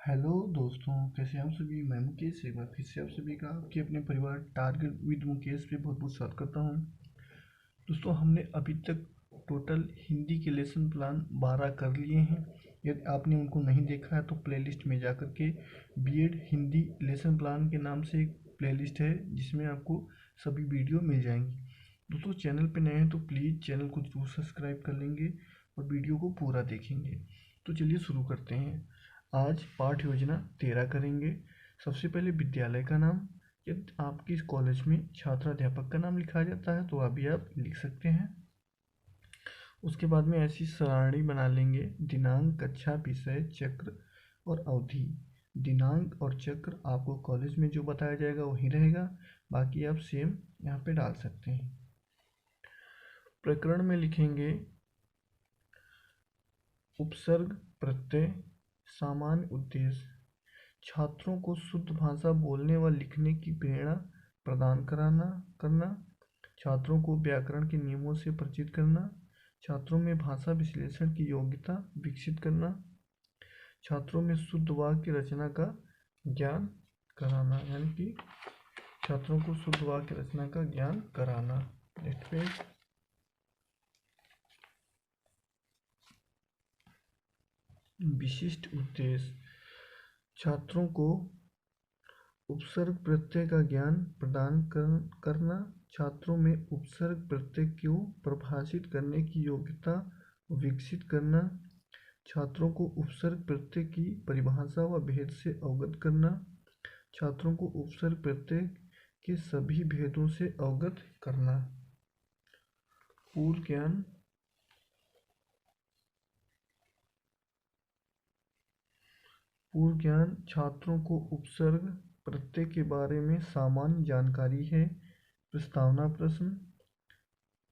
Hello दोस्तों, कैसे हैं आप सभी। मैं मुकेश एक बार फिर से आप सभी का आपके अपने परिवार टारगेट विद मुकेश पे बहुत बहुत स्वागत करता हूं। दोस्तों, हमने अभी तक टोटल हिंदी के लेसन प्लान 12 कर लिए हैं। यदि आपने उनको नहीं देखा है तो प्लेलिस्ट में जाकर के बीएड हिंदी लेसन प्लान के नाम से एक प्लेलिस्ट है जिसमें आपको सभी वीडियो मिल जाएंगी। दोस्तों, चैनल पे नए हैं तो प्लीज़ चैनल को जरूर सब्सक्राइब कर लेंगे और वीडियो को पूरा देखेंगे। तो चलिए शुरू करते हैं। आज पाठ योजना 13 करेंगे। सबसे पहले विद्यालय का नाम। यदि आपके इस कॉलेज में छात्राध्यापक का नाम लिखा जाता है तो अभी आप लिख सकते हैं। उसके बाद में ऐसी सारणी बना लेंगे: दिनांक, कक्षा, विषय, चक्र और अवधि। दिनांक और चक्र आपको कॉलेज में जो बताया जाएगा वही रहेगा, बाकी आप सेम यहाँ पे डाल सकते हैं। प्रकरण में लिखेंगे उपसर्ग, प्रत्यय, सामान्य उद्देश्य। छात्रों को शुद्ध भाषा बोलने व लिखने की प्रेरणा प्रदान करना। छात्रों को व्याकरण के नियमों से परिचित करना। छात्रों में भाषा विश्लेषण की योग्यता विकसित करना। छात्रों में शुद्ध वाक्य रचना का ज्ञान कराना, यानी कि छात्रों को शुद्ध वाक्य रचना का ज्ञान कराना। Next page. विशिष्ट उद्देश्य: छात्रों को उपसर्ग प्रत्यय का ज्ञान प्रदान करना। छात्रों में उपसर्ग प्रत्यय को परिभाषित करने की योग्यता विकसित करना। छात्रों को उपसर्ग प्रत्यय की परिभाषा व भेद से अवगत करना। छात्रों को उपसर्ग प्रत्यय के सभी भेदों से अवगत करना। पूर्व ज्ञान। पूर्व ज्ञान: छात्रों को उपसर्ग प्रत्यय के बारे में सामान्य जानकारी है। प्रस्तावना प्रश्न।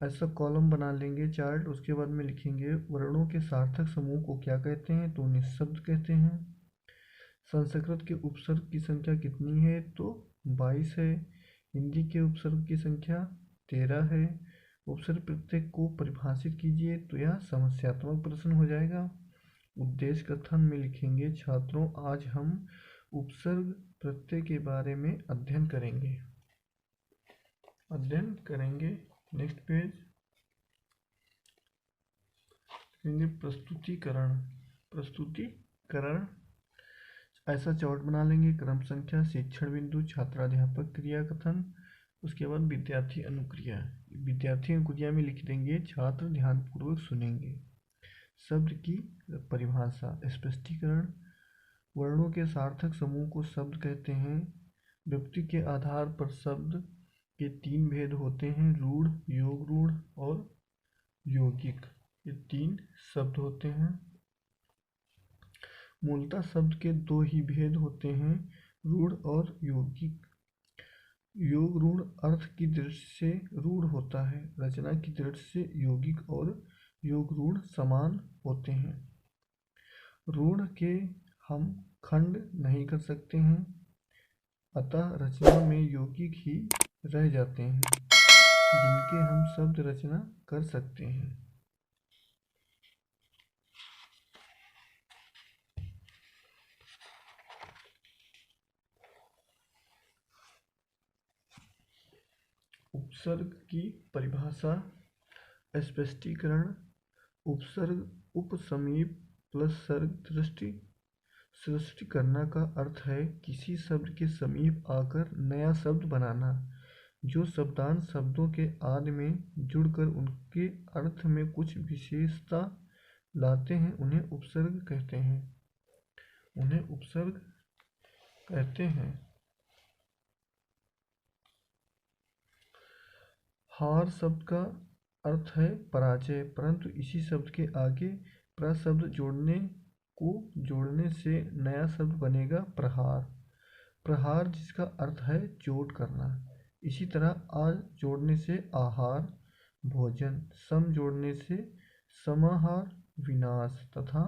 ऐसा कॉलम बना लेंगे चार्ट। उसके बाद में लिखेंगे वर्णों के सार्थक समूह को क्या कहते हैं, तो निःशब्द कहते हैं। संस्कृत के उपसर्ग की संख्या कितनी है, तो 22 है। हिंदी के उपसर्ग की संख्या 13 है। उपसर्ग प्रत्यय को परिभाषित कीजिए, तो यह समस्यात्मक प्रश्न हो जाएगा। उद्देश्य कथन में लिखेंगे छात्रों, आज हम उपसर्ग प्रत्यय के बारे में अध्ययन करेंगे। Next page. प्रस्तुतिकरण। ऐसा चार्ट बना लेंगे। क्रम संख्या, शिक्षण बिंदु, छात्राध्यापक, क्रिया कथन। उसके बाद विद्यार्थी अनुक्रिया। विद्यार्थी अनुक्रिया में लिख देंगे छात्र ध्यानपूर्वक सुनेंगे। शब्द की परिभाषा, स्पष्टीकरण। वर्णों के सार्थक समूह को शब्द कहते हैं। व्यक्ति के आधार पर शब्द के 3 भेद होते हैं: रूढ़, योग रूढ़ और यौगिक। ये 3 शब्द होते हैं। मूलतः शब्द के 2 ही भेद होते हैं: रूढ़ और यौगिक। योग रूढ़ अर्थ की दृष्टि से रूढ़ होता है, रचना की दृष्टि से यौगिक और योग रूढ़ समान होते हैं। रूढ़ के हम खंड नहीं कर सकते हैं, अतः रचना में यौगिक ही रह जाते हैं जिनके हम शब्द रचना कर सकते हैं। उपसर्ग की परिभाषा, स्पष्टीकरण। उपसर्ग उप, समीप प्लस सर्ग दृष्टि। सृष्टि करना का अर्थ है किसी शब्द के समीप आकर नया शब्द बनाना। जो शब्दांश शब्दों के आदि में जुड़कर उनके अर्थ में कुछ विशेषता लाते हैं उन्हें उपसर्ग कहते हैं। हार शब्द का अर्थ है पराजय, परंतु इसी शब्द के आगे प्रशब्द जोड़ने से नया शब्द बनेगा प्रहार। प्रहार जिसका अर्थ है चोट करना। इसी तरह आ जोड़ने से आहार भोजन, सम जोड़ने से समाहार विनाश तथा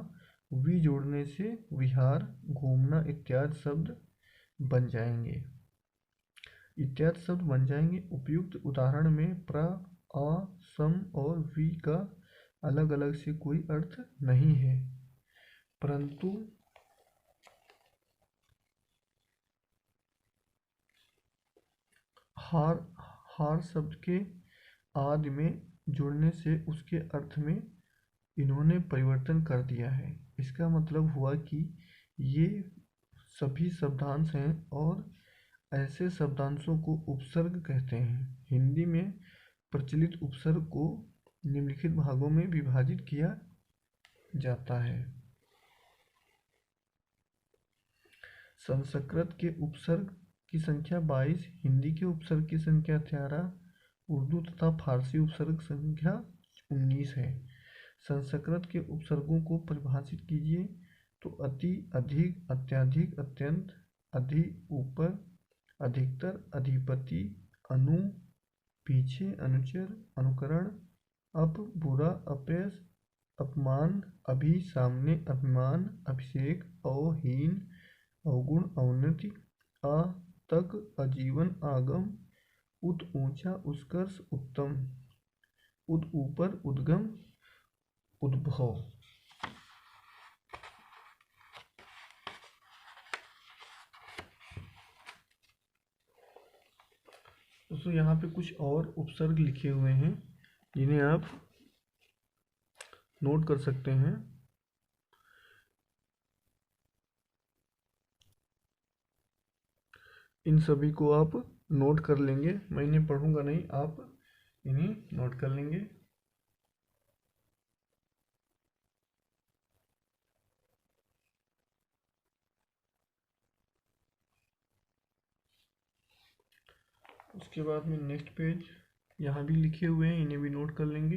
वि जोड़ने से विहार घूमना इत्यादि शब्द बन जाएंगे। उपयुक्त उदाहरण में प्र, आ, सम और वि का अलग अलग से कोई अर्थ नहीं है, परंतु हार हार शब्द के आदि में जुड़ने से उसके अर्थ में इन्होंने परिवर्तन कर दिया है। इसका मतलब हुआ कि ये सभी शब्दांश हैं और ऐसे शब्दांशों को उपसर्ग कहते हैं। हिंदी में प्रचलित उपसर्ग को निम्नलिखित भागों में विभाजित किया जाता है। संस्कृत के उपसर्ग की संख्या 22, हिंदी के उपसर्ग की संख्या 13, उर्दू तथा फारसी उपसर्ग संख्या 19 है। संस्कृत के उपसर्गों को परिभाषित कीजिए तो अति, अधिक, अत्यधिक, अत्यंत, अधि, ऊपर, अधिकतर, अधिपति, अनु, पीछे, अनुचर, अनुकरण, अप, बुरा, अपयश, अपमान, अभि, सामने, अभिमान, अभिषेक, अवहीन, अवगुण, अवनति, आ, तक, आजीवन, आगम, उत, ऊंचा, उत्कर्ष, उत्तम, उद, ऊपर, उद्गम, उद्भव। दोस्तों यहाँ पे कुछ और उपसर्ग लिखे हुए हैं जिन्हें आप नोट कर सकते हैं। इन सभी को आप नोट कर लेंगे, मैं इन्हें पढ़ूंगा नहीं, आप इन्हें नोट कर लेंगे। उसके बाद में नेक्स्ट पेज यहाँ भी लिखे हुए हैं, इन्हें भी नोट कर लेंगे।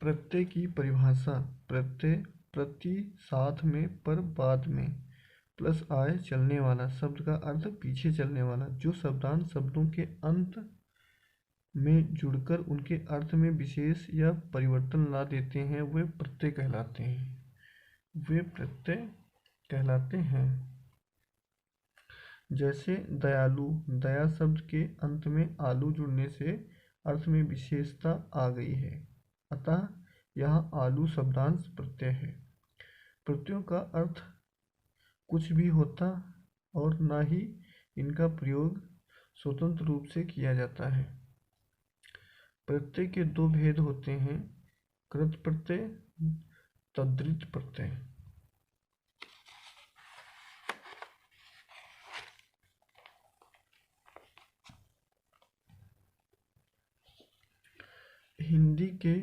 प्रत्यय की परिभाषा। प्रत्यय प्रति, साथ में, पर, बाद में, प्लस आए, चलने वाला। शब्द का अर्थ पीछे चलने वाला। जो शब्दांश शब्दों के अंत में जुड़कर उनके अर्थ में विशेष या परिवर्तन ला देते हैं वे प्रत्यय कहलाते हैं। वे प्रत्यय कहलाते हैं। जैसे दयालु, दया शब्द के अंत में आलू जुड़ने से अर्थ में विशेषता आ गई है, अतः यहाँ आलू शब्दांश प्रत्यय है। प्रत्ययों का अर्थ कुछ भी होता और न ही इनका प्रयोग स्वतंत्र रूप से किया जाता है। प्रत्यय के दो भेद होते हैं, कृत प्रत्यय, तद्धित प्रत्यय। हिंदी के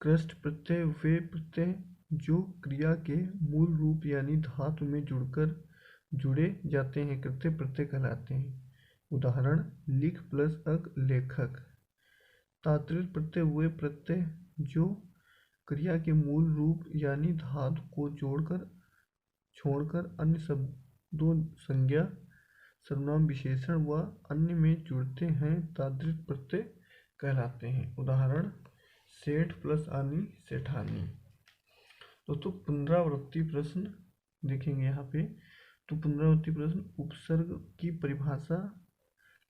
कृष्ट प्रत्यय वे प्रत्यय जो क्रिया के मूल रूप यानी धातु में जुड़े जाते हैं कृत्य प्रत्यय कहलाते हैं। उदाहरण लिख प्लस अक, लेखक। तात्विक प्रत्यय वे प्रत्यय जो क्रिया के मूल रूप यानी धातु को छोड़कर अन्य शब्दों, संज्ञा, सर्वनाम, विशेषण व अन्य में जुड़ते हैं, तात्विक प्रत्यय कहलाते हैं। उदाहरण सेठ प्लस आनी, सेठानी। दोस्तों पुनरावृत्ति प्रश्न देखेंगे यहाँ पे। तो पुनरावृत्ति प्रश्न, उपसर्ग की परिभाषा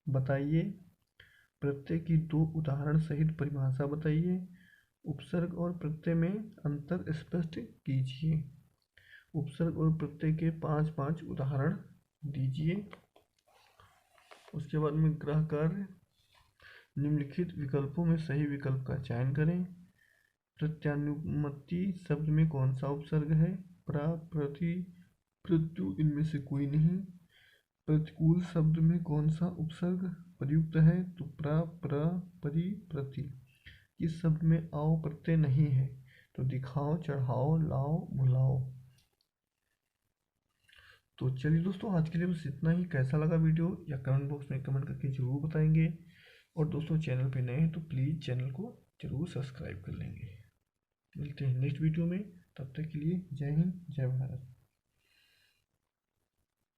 बताइए। प्रत्यय की दो उदाहरण सहित परिभाषा बताइए। उपसर्ग और प्रत्यय में अंतर स्पष्ट कीजिए। उपसर्ग और प्रत्यय के 5-5 उदाहरण दीजिए। उसके बाद में गृह कार्य, निम्नलिखित विकल्पों में सही विकल्प का चयन करें। प्रत्यानुमति शब्द में कौन सा उपसर्ग है? प्रा, प्रति, प्रत्यु, इनमें से कोई नहीं। प्रतिकूल शब्द में कौन सा उपसर्ग प्रयुक्त है? तो प्रा, प्र, परि, प्रति। इस शब्द में आओ प्रत्यय नहीं है, तो दिखाओ, चढ़ाओ, लाओ, बुलाओ। तो चलिए दोस्तों आज के लिए बस इतना ही। कैसा लगा वीडियो या कमेंट बॉक्स में कमेंट करके जरूर बताएंगे। और दोस्तों चैनल पे नए हैं तो प्लीज़ चैनल को जरूर सब्सक्राइब कर लेंगे। मिलते हैं नेक्स्ट वीडियो में, तब तक के लिए जय हिंद, जय भारत।